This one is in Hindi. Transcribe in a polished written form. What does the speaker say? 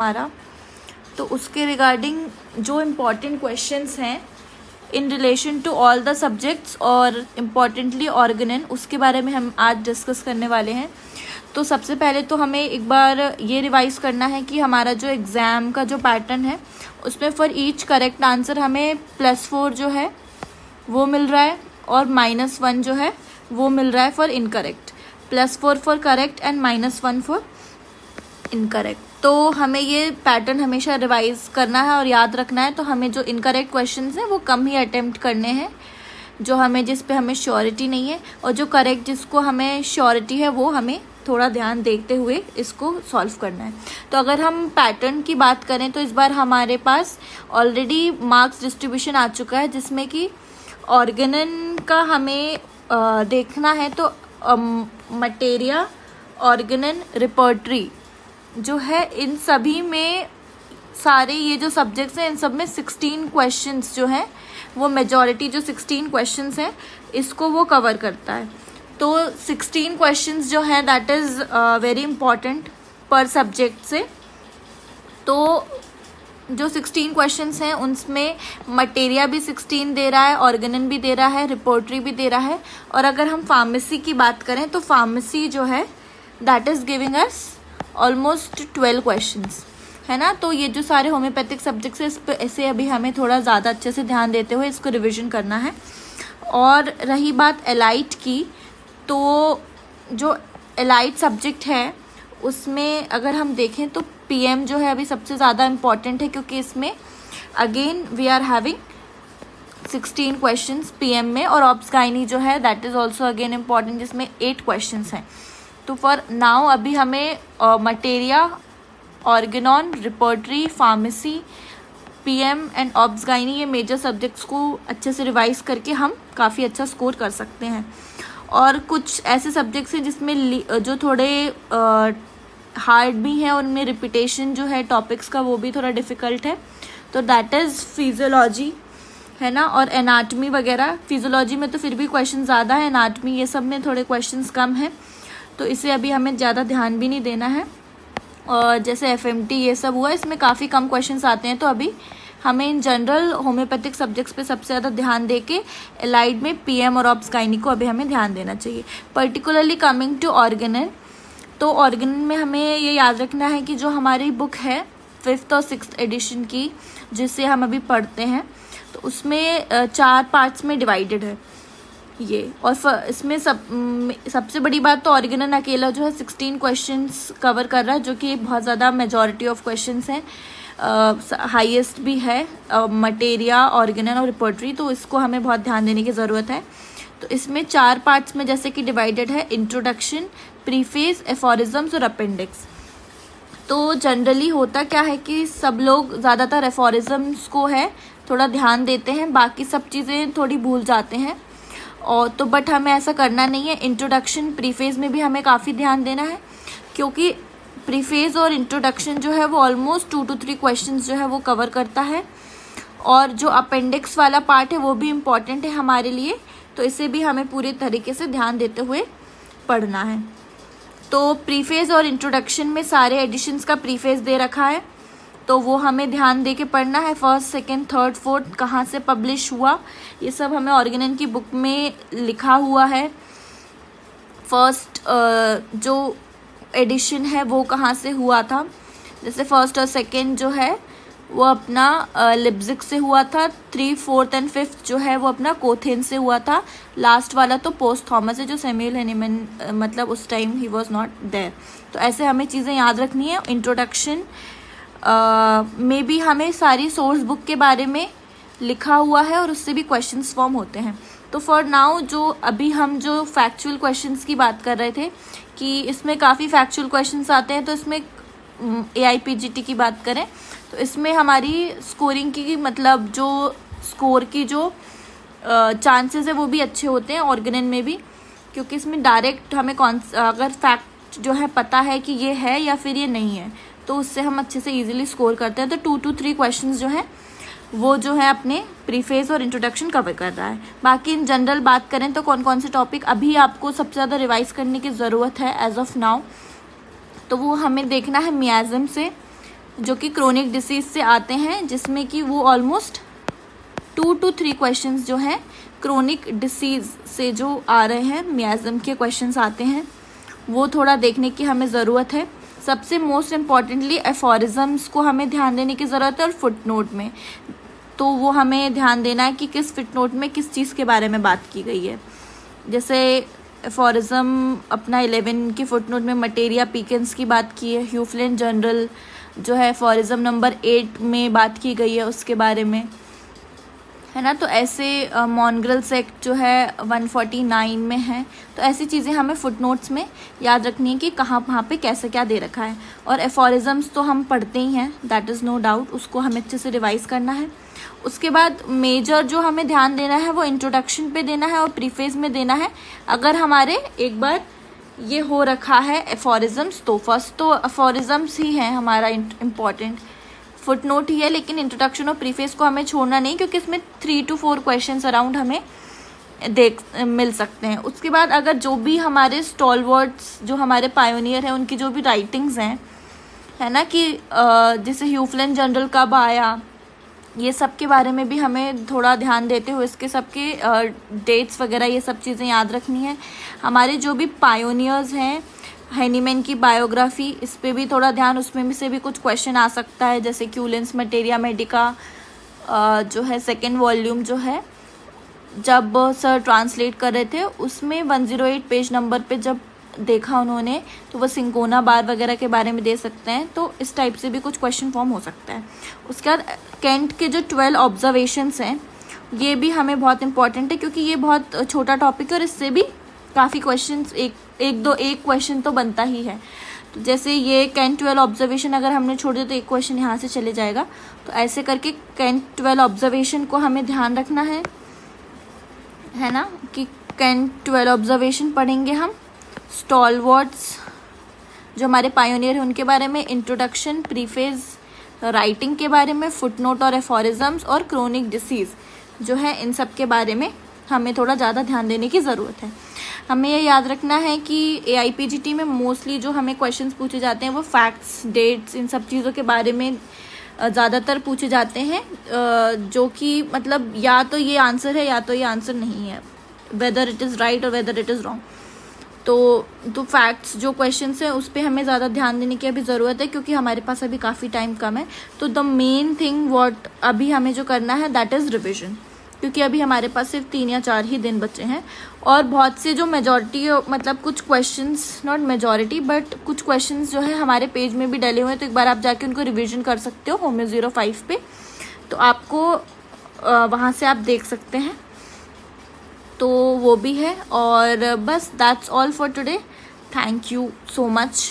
हमारा, तो उसके रिगार्डिंग जो इम्पॉर्टेंट क्वेश्चंस हैं in relation to all the subjects और इम्पॉर्टेंटली ऑर्गेनन, उसके बारे में हम आज डिस्कस करने वाले हैं। तो सबसे पहले तो हमें एक बार ये रिवाइज करना है कि हमारा जो एग्ज़ाम का जो पैटर्न है उसमें फॉर ईच करेक्ट आंसर हमें +4 जो है वो मिल रहा है और -1 जो है वो मिल रहा है for incorrect. +4 for correct and -1 for incorrect. तो हमें ये पैटर्न हमेशा रिवाइज करना है और याद रखना है। तो हमें जो इनकरेक्ट क्वेश्चंस हैं वो कम ही अटेम्प्ट करने हैं, जो हमें जिस पे हमें श्योरिटी नहीं है, और जो करेक्ट जिसको हमें श्योरिटी है वो हमें थोड़ा ध्यान देखते हुए इसको सॉल्व करना है। तो अगर हम पैटर्न की बात करें तो इस बार हमारे पास ऑलरेडी मार्क्स डिस्ट्रीब्यूशन आ चुका है, जिसमें कि ऑर्गेनन का हमें देखना है। तो मटेरिया, ऑर्गेनन, रिपर्टरी जो है, इन सभी में सारे ये जो सब्जेक्ट्स हैं इन सब में 16 क्वेश्चंस जो हैं वो मेजॉरिटी जो 16 क्वेश्चंस हैं इसको वो कवर करता है। तो 16 क्वेश्चंस जो हैं दैट इज़ वेरी इंपॉर्टेंट पर सब्जेक्ट से। तो जो 16 क्वेश्चंस हैं उनमें मटेरिया भी 16 दे रहा है, ऑर्गेनन भी दे रहा है, रिपोर्टरी भी दे रहा है। और अगर हम फार्मेसी की बात करें तो फार्मेसी जो है that is giving us almost 12 questions, है ना। तो ये जो सारे होम्योपैथिक सब्जेक्ट्स हैं इस पर ऐसे अभी हमें थोड़ा ज़्यादा अच्छे से ध्यान देते हुए इसको रिविज़न करना है। और रही बात एलाइट की, तो जो एलाइट सब्जेक्ट है उसमें अगर हम देखें तो पीएम जो है अभी सबसे ज़्यादा इम्पॉर्टेंट है, क्योंकि इसमें again we are having 16 questions PM में। और ऑब्स-गायनी जो है that is also again important, जिसमें 8 क्वेश्चंस हैं। तो फॉर नाउ अभी हमें materia, organon, repertory, pharmacy, PM and obs gynae ये मेजर सब्जेक्ट्स को अच्छे से रिवाइज करके हम काफ़ी अच्छा स्कोर कर सकते हैं। और कुछ ऐसे सब्जेक्ट्स हैं जिसमें जो थोड़े हार्ड भी हैं और उनमें रिपीटेशन जो है टॉपिक्स का वो भी थोड़ा डिफ़िकल्ट है। तो दैट इज़ फिजियोलॉजी, है ना, और एनाटमी वगैरह। फिजियोलॉजी में तो फिर भी क्वेश्चन ज़्यादा है, एनाटमी ये सब में थोड़े क्वेश्चंस कम हैं, तो इसे अभी हमें ज़्यादा ध्यान भी नहीं देना है। और जैसे एफएमटी ये सब हुआ इसमें काफ़ी कम क्वेश्चंस आते हैं, तो अभी हमें इन जनरल होम्योपैथिक सब्जेक्ट्स पे सबसे ज़्यादा ध्यान देके एलाइड में पीएम और ऑब्स-गायनी को अभी हमें ध्यान देना चाहिए। पर्टिकुलरली कमिंग टू ऑर्गेनन, तो ऑर्गेनन में हमें ये याद रखना है कि जो हमारी बुक है 5th और 6th एडिशन की जिसे हम अभी पढ़ते हैं, तो उसमें 4 पार्ट्स में डिवाइडेड है ये। और इसमें सबसे बड़ी बात तो ऑर्गेनन अकेला जो है 16 क्वेश्चंस कवर कर रहा है, जो कि बहुत ज़्यादा मेजॉरिटी ऑफ क्वेश्चंस हैं, हाईएस्ट भी है मटेरिया, ऑर्गेनन और रिपोर्टरी। तो इसको हमें बहुत ध्यान देने की ज़रूरत है। तो इसमें 4 पार्ट्स में जैसे कि डिवाइडेड है, इंट्रोडक्शन, प्रीफेस, एफोरिज्म्स और अपेंडिक्स। तो जनरली होता क्या है कि सब लोग ज़्यादातर एफोरिज्म्स को है थोड़ा ध्यान देते हैं, बाकी सब चीज़ें थोड़ी भूल जाते हैं। और तो बट हमें ऐसा करना नहीं है। इंट्रोडक्शन, प्रीफेस में भी हमें काफ़ी ध्यान देना है, क्योंकि प्रीफेस और इंट्रोडक्शन जो है वो ऑलमोस्ट 2 to 3 क्वेश्चंस जो है वो कवर करता है। और जो अपेंडिक्स वाला पार्ट है वो भी इम्पॉर्टेंट है हमारे लिए, तो इसे भी हमें पूरी तरीके से ध्यान देते हुए पढ़ना है। तो प्रीफेस और इंट्रोडक्शन में सारे एडिशंस का प्रीफेस दे रखा है, तो वो हमें ध्यान दे के पढ़ना है। 1st, 2nd, 3rd, 4th कहाँ से पब्लिश हुआ ये सब हमें ऑर्गेनन की बुक में लिखा हुआ है। फर्स्ट जो एडिशन है वो कहाँ से हुआ था, जैसे 1st और 2nd जो है वो अपना लिप्जिग से हुआ था, 3, 4th एंड 5th जो है वो अपना कोथेन से हुआ था। लास्ट वाला तो पोस्ट थॉमस है, जो सैमुअल हेनीमैन मतलब उस टाइम ही वॉज नॉट देयर। तो ऐसे हमें चीज़ें याद रखनी है। इंट्रोडक्शन में भी हमें सारी सोर्स बुक के बारे में लिखा हुआ है और उससे भी क्वेश्चंस फॉर्म होते हैं। तो फॉर नाउ जो अभी हम जो फैक्चुअल क्वेश्चंस की बात कर रहे थे कि इसमें काफ़ी फैक्चुअल क्वेश्चंस आते हैं, तो इसमें AIPGT की बात करें तो इसमें हमारी स्कोरिंग की मतलब जो स्कोर की जो चांसेस है वो भी अच्छे होते हैं ऑर्गेनन में भी, क्योंकि इसमें डायरेक्ट हमें अगर फैक्ट जो है पता है कि ये है या फिर ये नहीं है, तो उससे हम अच्छे से इजीली स्कोर करते हैं। तो 2 to 3 क्वेश्चंस जो है वो जो है अपने प्रीफेस और इंट्रोडक्शन कवर कर रहा है। बाकी इन जनरल बात करें तो कौन कौन से टॉपिक अभी आपको सबसे ज़्यादा रिवाइज करने की ज़रूरत है एज ऑफ नाउ, तो वो हमें देखना है मियाज़म से जो कि क्रोनिक डिसीज से आते हैं, जिसमें कि वो ऑलमोस्ट 2 to 3 क्वेश्चंस जो हैं क्रोनिक डिसीज से जो आ रहे हैं, मियाज़म के क्वेश्चंस आते हैं, वो थोड़ा देखने की हमें ज़रूरत है। सबसे मोस्ट इम्पॉर्टेंटली एफोरिज़म्स को हमें ध्यान देने की ज़रूरत है, और फुट नोट में तो वो हमें ध्यान देना है कि किस फुट नोट में किस चीज़ के बारे में बात की गई है। जैसे एफोरिज़म अपना 11 की फुट नोट में मटेरिया पिकेंस की बात की है, ह्यूफ्लिन जनरल जो है एफोरिज़म नंबर 8 में बात की गई है उसके बारे में, है ना। तो ऐसे मॉन्ग्रेल सेक्ट जो है 149 में है। तो ऐसी चीज़ें हमें फुटनोट्स में याद रखनी है कि कहाँ पे कैसे क्या दे रखा है। और एफोरिज़म्स तो हम पढ़ते ही हैं, दैट इज़ नो डाउट, उसको हमें अच्छे से रिवाइज़ करना है। उसके बाद मेजर जो हमें ध्यान देना है वो इंट्रोडक्शन पे देना है और प्रीफेस में देना है। अगर हमारे एक बार ये हो रखा है एफोरिज़म्स, तो फर्स्ट तो एफोरिज़म्स ही है हमारा इम्पॉर्टेंट, फुट नोट ही है, लेकिन इंट्रोडक्शन और प्रीफेस को हमें छोड़ना नहीं, क्योंकि इसमें 3 to 4 क्वेश्चंस अराउंड हमें मिल सकते हैं। उसके बाद अगर जो भी हमारे स्टॉलवर्ड्स जो हमारे पायोनियर हैं उनकी जो भी राइटिंग्स हैं, है ना, कि जैसे ह्यूफ्लिन जनरल कब आया, ये सब के बारे में भी हमें थोड़ा ध्यान देते हुए इसके सबके डेट्स वगैरह ये सब चीज़ें याद रखनी है। हमारे जो भी पायोनियर्स हैं, हैनीमैन की बायोग्राफी, इस पे भी थोड़ा ध्यान, उसमें भी से भी कुछ क्वेश्चन आ सकता है। जैसे क्यूलेंस मटेरिया मेडिका जो है 2nd वॉल्यूम जो है, जब सर ट्रांसलेट कर रहे थे उसमें 108 पेज नंबर पे जब देखा उन्होंने, तो वो सिंकोना बार वगैरह के बारे में दे सकते हैं। तो इस टाइप से भी कुछ क्वेश्चन फॉर्म हो सकता है। उसके बाद केंट के जो 12 ऑब्जर्वेशंस हैं ये भी हमें बहुत इंपॉर्टेंट है, क्योंकि ये बहुत छोटा टॉपिक है और इससे भी काफ़ी क्वेश्चंस एक क्वेश्चन तो बनता ही है। तो जैसे ये केंट 12 ऑब्जर्वेशन अगर हमने छोड़ दिया तो एक क्वेश्चन यहाँ से चले जाएगा। तो ऐसे करके केंट 12 ऑब्जर्वेशन को हमें ध्यान रखना है ना, कि केंट 12 ऑब्जर्वेशन पढ़ेंगे हम। स्टॉलवर्ड्स जो हमारे पायोनियर हैं उनके बारे में, इंट्रोडक्शन, प्रीफेस, राइटिंग के बारे में, फुटनोट और एफोरिज़म्स और क्रोनिक डिसीज़ जो है, इन सब के बारे में हमें थोड़ा ज़्यादा ध्यान देने की ज़रूरत है। हमें ये याद रखना है कि AIPGT में मोस्टली जो हमें क्वेश्चंस पूछे जाते हैं वो फैक्ट्स, डेट्स, इन सब चीज़ों के बारे में ज़्यादातर पूछे जाते हैं, जो कि मतलब या तो ये आंसर है या तो ये आंसर नहीं है, वेदर इट इज़ राइट और वेदर इट इज़ रॉन्ग। तो फैक्ट्स जो क्वेश्चंस हैं उस पर हमें ज़्यादा ध्यान देने की अभी ज़रूरत है, क्योंकि हमारे पास अभी काफ़ी टाइम कम है। तो द मेन थिंग व्हाट अभी हमें जो करना है दैट इज़ रिविजन, क्योंकि अभी हमारे पास सिर्फ 3 या 4 ही दिन बचे हैं। और बहुत से जो मेजॉरिटी मतलब कुछ क्वेश्चंस, नॉट मेजॉरिटी बट कुछ क्वेश्चंस जो है हमारे पेज में भी डले हुए हैं, तो एक बार आप जाके उनको रिवीजन कर सकते हो होमो 05 पे, तो आपको वहाँ से आप देख सकते हैं। तो वो भी है। और बस that's all for today. Thank you so much.